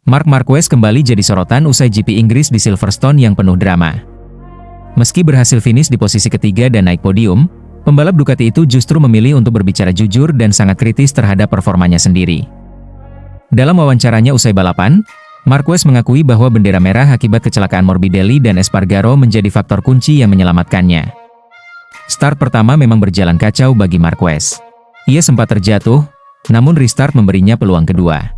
Marc Marquez kembali jadi sorotan usai GP Inggris di Silverstone yang penuh drama. Meski berhasil finish di posisi ketiga dan naik podium, pembalap Ducati itu justru memilih untuk berbicara jujur dan sangat kritis terhadap performanya sendiri. Dalam wawancaranya usai balapan, Marquez mengakui bahwa bendera merah akibat kecelakaan Morbidelli dan Espargaro menjadi faktor kunci yang menyelamatkannya. Start pertama memang berjalan kacau bagi Marquez. Ia sempat terjatuh, namun restart memberinya peluang kedua.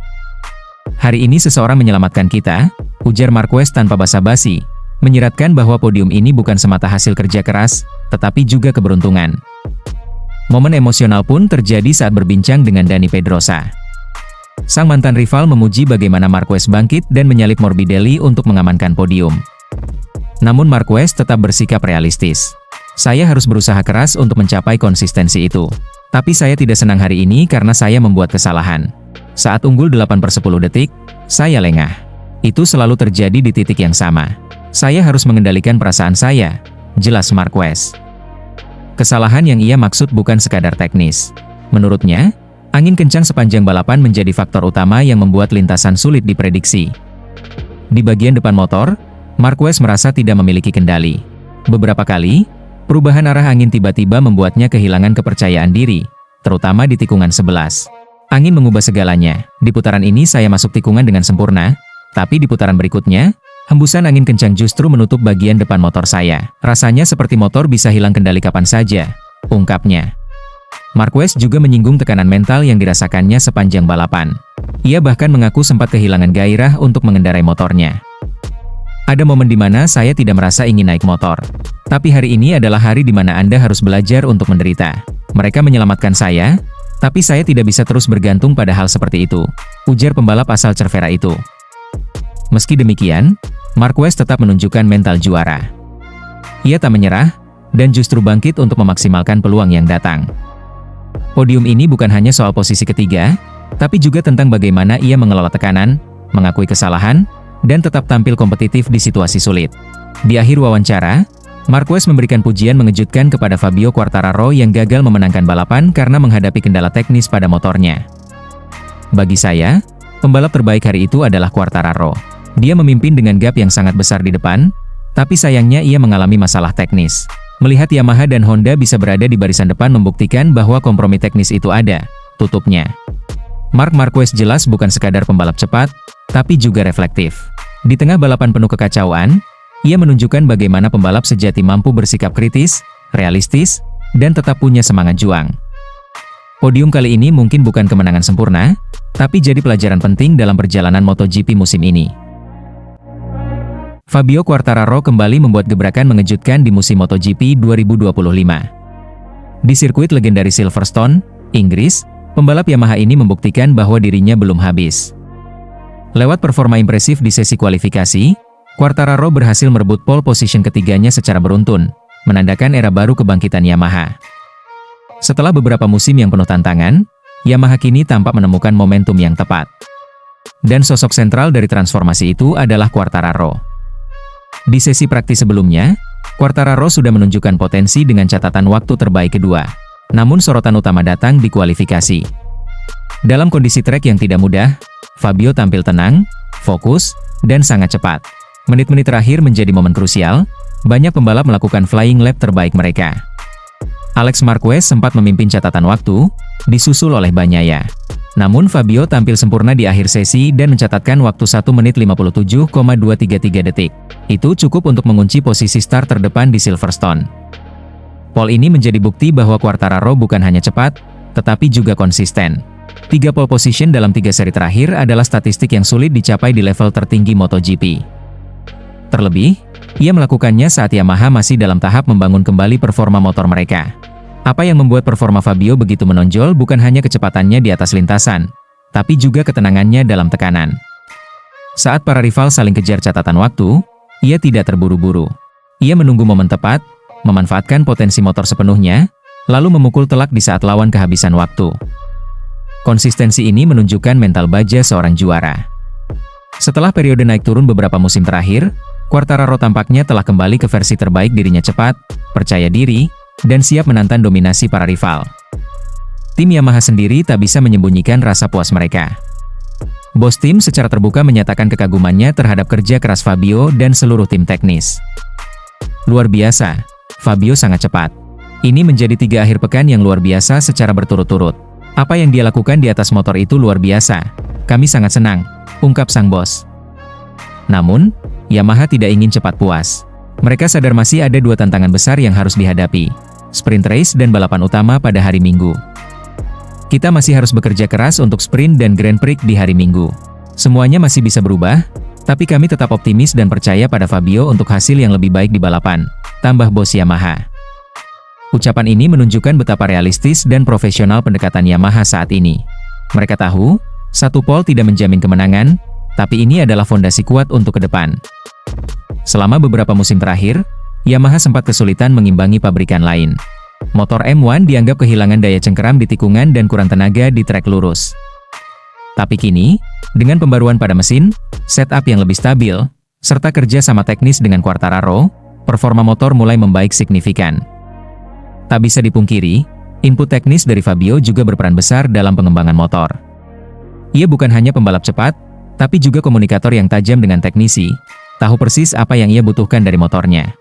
"Hari ini seseorang menyelamatkan kita," ujar Marquez tanpa basa-basi, menyiratkan bahwa podium ini bukan semata hasil kerja keras, tetapi juga keberuntungan. Momen emosional pun terjadi saat berbincang dengan Dani Pedrosa. Sang mantan rival memuji bagaimana Marquez bangkit dan menyalip Morbidelli untuk mengamankan podium. Namun Marquez tetap bersikap realistis. "Saya harus berusaha keras untuk mencapai konsistensi itu. Tapi saya tidak senang hari ini karena saya membuat kesalahan. Saat unggul 8/10 detik, saya lengah. Itu selalu terjadi di titik yang sama. Saya harus mengendalikan perasaan saya," jelas Marquez. Kesalahan yang ia maksud bukan sekadar teknis. Menurutnya, angin kencang sepanjang balapan menjadi faktor utama yang membuat lintasan sulit diprediksi. Di bagian depan motor, Marquez merasa tidak memiliki kendali. Beberapa kali, perubahan arah angin tiba-tiba membuatnya kehilangan kepercayaan diri, terutama di tikungan 11. "Angin mengubah segalanya. Di putaran ini saya masuk tikungan dengan sempurna, tapi di putaran berikutnya, hembusan angin kencang justru menutup bagian depan motor saya. Rasanya seperti motor bisa hilang kendali kapan saja," ungkapnya. Marquez juga menyinggung tekanan mental yang dirasakannya sepanjang balapan. Ia bahkan mengaku sempat kehilangan gairah untuk mengendarai motornya. "Ada momen di mana saya tidak merasa ingin naik motor. Tapi hari ini adalah hari di mana Anda harus belajar untuk menderita. Mereka menyelamatkan saya, tapi saya tidak bisa terus bergantung pada hal seperti itu," ujar pembalap asal Cervera itu. Meski demikian, Marquez tetap menunjukkan mental juara. Ia tak menyerah, dan justru bangkit untuk memaksimalkan peluang yang datang. Podium ini bukan hanya soal posisi ketiga, tapi juga tentang bagaimana ia mengelola tekanan, mengakui kesalahan, dan tetap tampil kompetitif di situasi sulit. Di akhir wawancara, Marquez memberikan pujian mengejutkan kepada Fabio Quartararo yang gagal memenangkan balapan karena menghadapi kendala teknis pada motornya. "Bagi saya, pembalap terbaik hari itu adalah Quartararo. Dia memimpin dengan gap yang sangat besar di depan, tapi sayangnya ia mengalami masalah teknis. Melihat Yamaha dan Honda bisa berada di barisan depan membuktikan bahwa kompromi teknis itu ada," tutupnya. Marc Marquez jelas bukan sekadar pembalap cepat, tapi juga reflektif. Di tengah balapan penuh kekacauan, ia menunjukkan bagaimana pembalap sejati mampu bersikap kritis, realistis, dan tetap punya semangat juang. Podium kali ini mungkin bukan kemenangan sempurna, tapi jadi pelajaran penting dalam perjalanan MotoGP musim ini. Fabio Quartararo kembali membuat gebrakan mengejutkan di musim MotoGP 2025. Di sirkuit legendaris Silverstone, Inggris, pembalap Yamaha ini membuktikan bahwa dirinya belum habis. Lewat performa impresif di sesi kualifikasi, Quartararo berhasil merebut pole position ketiganya secara beruntun, menandakan era baru kebangkitan Yamaha. Setelah beberapa musim yang penuh tantangan, Yamaha kini tampak menemukan momentum yang tepat. Dan sosok sentral dari transformasi itu adalah Quartararo. Di sesi praktis sebelumnya, Quartararo sudah menunjukkan potensi dengan catatan waktu terbaik kedua. Namun sorotan utama datang di kualifikasi. Dalam kondisi trek yang tidak mudah, Fabio tampil tenang, fokus, dan sangat cepat. Menit-menit terakhir menjadi momen krusial, banyak pembalap melakukan flying lap terbaik mereka. Alex Marquez sempat memimpin catatan waktu, disusul oleh Bagnaia. Namun Fabio tampil sempurna di akhir sesi dan mencatatkan waktu 1 menit 57,233 detik. Itu cukup untuk mengunci posisi start terdepan di Silverstone. Pole ini menjadi bukti bahwa Quartararo bukan hanya cepat, tetapi juga konsisten. 3 pole position dalam 3 seri terakhir adalah statistik yang sulit dicapai di level tertinggi MotoGP. Terlebih, ia melakukannya saat Yamaha masih dalam tahap membangun kembali performa motor mereka. Apa yang membuat performa Fabio begitu menonjol bukan hanya kecepatannya di atas lintasan, tapi juga ketenangannya dalam tekanan. Saat para rival saling kejar catatan waktu, ia tidak terburu-buru. Ia menunggu momen tepat, memanfaatkan potensi motor sepenuhnya, lalu memukul telak di saat lawan kehabisan waktu. Konsistensi ini menunjukkan mental baja seorang juara. Setelah periode naik turun beberapa musim terakhir, Quartararo tampaknya telah kembali ke versi terbaik dirinya, cepat, percaya diri, dan siap menantang dominasi para rival. Tim Yamaha sendiri tak bisa menyembunyikan rasa puas mereka. Bos tim secara terbuka menyatakan kekagumannya terhadap kerja keras Fabio dan seluruh tim teknis. Luar biasa, Fabio sangat cepat. Ini menjadi 3 akhir pekan yang luar biasa secara berturut-turut. Apa yang dia lakukan di atas motor itu luar biasa. Kami sangat senang, ungkap sang bos. Namun, Yamaha tidak ingin cepat puas. Mereka sadar masih ada 2 tantangan besar yang harus dihadapi. Sprint race dan balapan utama pada hari Minggu. Kita masih harus bekerja keras untuk sprint dan Grand Prix di hari Minggu. Semuanya masih bisa berubah, tapi kami tetap optimis dan percaya pada Fabio untuk hasil yang lebih baik di balapan, tambah bos Yamaha. Ucapan ini menunjukkan betapa realistis dan profesional pendekatan Yamaha saat ini. Mereka tahu, 1 pole tidak menjamin kemenangan, tapi ini adalah fondasi kuat untuk ke depan. Selama beberapa musim terakhir, Yamaha sempat kesulitan mengimbangi pabrikan lain. Motor M1 dianggap kehilangan daya cengkeram di tikungan dan kurang tenaga di trek lurus. Tapi kini, dengan pembaruan pada mesin, setup yang lebih stabil, serta kerja sama teknis dengan Quartararo, performa motor mulai membaik signifikan. Tak bisa dipungkiri, input teknis dari Fabio juga berperan besar dalam pengembangan motor. Ia bukan hanya pembalap cepat, tapi juga komunikator yang tajam dengan teknisi, tahu persis apa yang ia butuhkan dari motornya.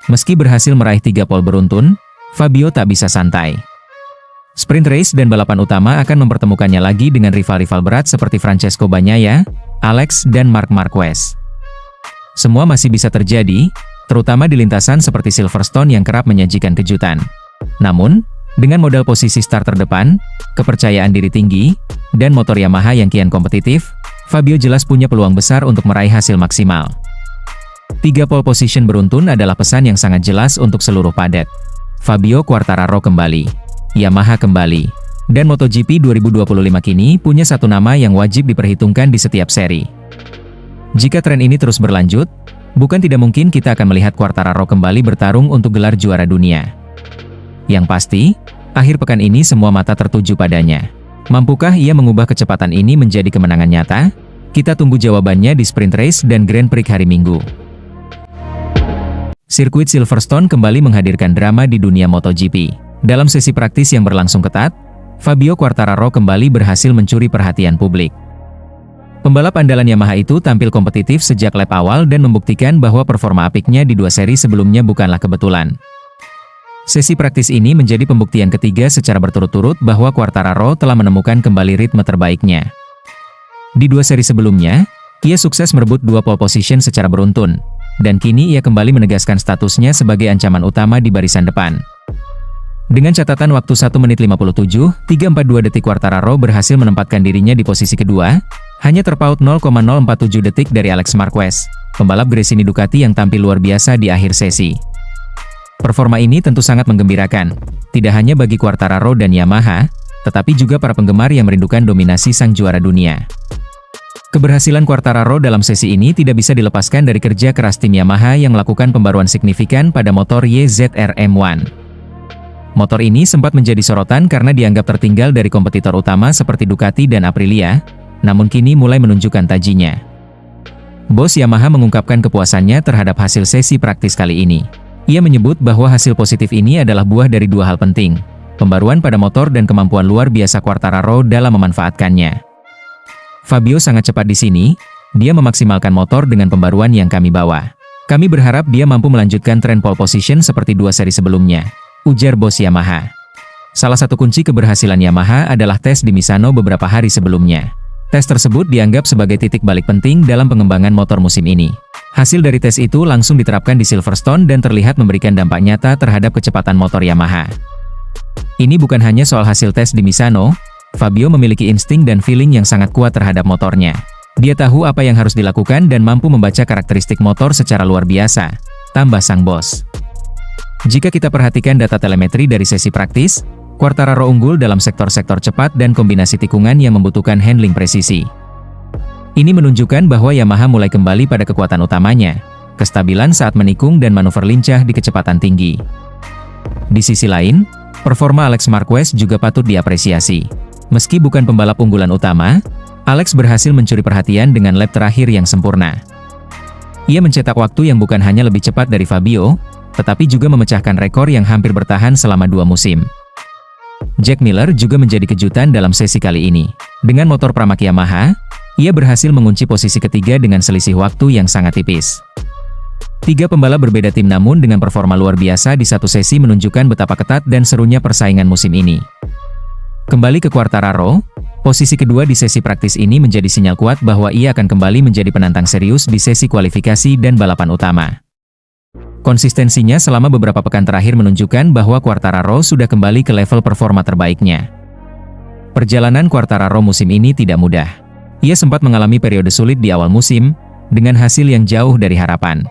Meski berhasil meraih 3 pole beruntun, Fabio tak bisa santai. Sprint race dan balapan utama akan mempertemukannya lagi dengan rival-rival berat seperti Francesco Bagnaia, Alex, dan Marc Marquez. Semua masih bisa terjadi, terutama di lintasan seperti Silverstone yang kerap menyajikan kejutan. Namun, dengan modal posisi start terdepan, kepercayaan diri tinggi, dan motor Yamaha yang kian kompetitif, Fabio jelas punya peluang besar untuk meraih hasil maksimal. 3 pole position beruntun adalah pesan yang sangat jelas untuk seluruh padet. Fabio Quartararo kembali, Yamaha kembali, dan MotoGP 2025 kini punya 1 nama yang wajib diperhitungkan di setiap seri. Jika tren ini terus berlanjut, bukan tidak mungkin kita akan melihat Quartararo kembali bertarung untuk gelar juara dunia. Yang pasti, akhir pekan ini semua mata tertuju padanya. Mampukah ia mengubah kecepatan ini menjadi kemenangan nyata? Kita tunggu jawabannya di sprint race dan Grand Prix hari Minggu. Sirkuit Silverstone kembali menghadirkan drama di dunia MotoGP. Dalam sesi praktis yang berlangsung ketat, Fabio Quartararo kembali berhasil mencuri perhatian publik. Pembalap andalan Yamaha itu tampil kompetitif sejak lap awal dan membuktikan bahwa performa apiknya di 2 seri sebelumnya bukanlah kebetulan. Sesi praktis ini menjadi pembuktian ketiga secara berturut-turut bahwa Quartararo telah menemukan kembali ritme terbaiknya. Di 2 seri sebelumnya, ia sukses merebut 2 pole position secara beruntun, dan kini ia kembali menegaskan statusnya sebagai ancaman utama di barisan depan. Dengan catatan waktu 1 menit 57,342 detik Quartararo berhasil menempatkan dirinya di posisi kedua, hanya terpaut 0,047 detik dari Alex Marquez, pembalap Gresini Ducati yang tampil luar biasa di akhir sesi. Performa ini tentu sangat menggembirakan, tidak hanya bagi Quartararo dan Yamaha, tetapi juga para penggemar yang merindukan dominasi sang juara dunia. Keberhasilan Quartararo dalam sesi ini tidak bisa dilepaskan dari kerja keras tim Yamaha yang melakukan pembaruan signifikan pada motor YZR M1. Motor ini sempat menjadi sorotan karena dianggap tertinggal dari kompetitor utama seperti Ducati dan Aprilia, namun kini mulai menunjukkan tajinya. Bos Yamaha mengungkapkan kepuasannya terhadap hasil sesi praktis kali ini. Ia menyebut bahwa hasil positif ini adalah buah dari 2 hal penting, pembaruan pada motor dan kemampuan luar biasa Quartararo dalam memanfaatkannya. Fabio sangat cepat di sini, dia memaksimalkan motor dengan pembaruan yang kami bawa. Kami berharap dia mampu melanjutkan tren pole position seperti 2 seri sebelumnya, ujar bos Yamaha. Salah satu kunci keberhasilan Yamaha adalah tes di Misano beberapa hari sebelumnya. Tes tersebut dianggap sebagai titik balik penting dalam pengembangan motor musim ini. Hasil dari tes itu langsung diterapkan di Silverstone dan terlihat memberikan dampak nyata terhadap kecepatan motor Yamaha. Ini bukan hanya soal hasil tes di Misano, Fabio memiliki insting dan feeling yang sangat kuat terhadap motornya. Dia tahu apa yang harus dilakukan dan mampu membaca karakteristik motor secara luar biasa, tambah sang bos. Jika kita perhatikan data telemetri dari sesi praktis, Quartararo unggul dalam sektor-sektor cepat dan kombinasi tikungan yang membutuhkan handling presisi. Ini menunjukkan bahwa Yamaha mulai kembali pada kekuatan utamanya, kestabilan saat menikung dan manuver lincah di kecepatan tinggi. Di sisi lain, performa Alex Marquez juga patut diapresiasi. Meski bukan pembalap unggulan utama, Alex berhasil mencuri perhatian dengan lap terakhir yang sempurna. Ia mencetak waktu yang bukan hanya lebih cepat dari Fabio, tetapi juga memecahkan rekor yang hampir bertahan selama 2 musim. Jack Miller juga menjadi kejutan dalam sesi kali ini. Dengan motor Pramac Yamaha, ia berhasil mengunci posisi ketiga dengan selisih waktu yang sangat tipis. Tiga pembalap berbeda tim namun dengan performa luar biasa di satu sesi menunjukkan betapa ketat dan serunya persaingan musim ini. Kembali ke Quartararo, posisi kedua di sesi praktis ini menjadi sinyal kuat bahwa ia akan kembali menjadi penantang serius di sesi kualifikasi dan balapan utama. Konsistensinya selama beberapa pekan terakhir menunjukkan bahwa Quartararo sudah kembali ke level performa terbaiknya. Perjalanan Quartararo musim ini tidak mudah. Ia sempat mengalami periode sulit di awal musim, dengan hasil yang jauh dari harapan.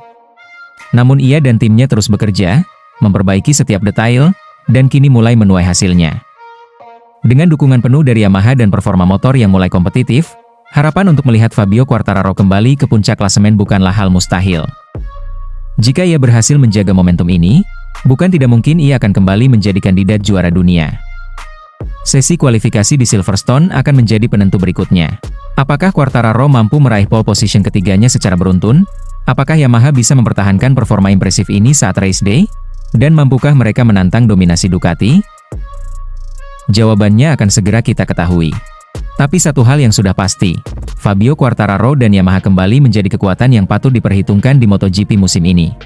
Namun ia dan timnya terus bekerja, memperbaiki setiap detail, dan kini mulai menuai hasilnya. Dengan dukungan penuh dari Yamaha dan performa motor yang mulai kompetitif, harapan untuk melihat Fabio Quartararo kembali ke puncak klasemen bukanlah hal mustahil. Jika ia berhasil menjaga momentum ini, bukan tidak mungkin ia akan kembali menjadi kandidat juara dunia. Sesi kualifikasi di Silverstone akan menjadi penentu berikutnya. Apakah Quartararo mampu meraih pole position ketiganya secara beruntun? Apakah Yamaha bisa mempertahankan performa impresif ini saat race day? Dan mampukah mereka menantang dominasi Ducati? Jawabannya akan segera kita ketahui. Tapi satu hal yang sudah pasti, Fabio Quartararo dan Yamaha kembali menjadi kekuatan yang patut diperhitungkan di MotoGP musim ini.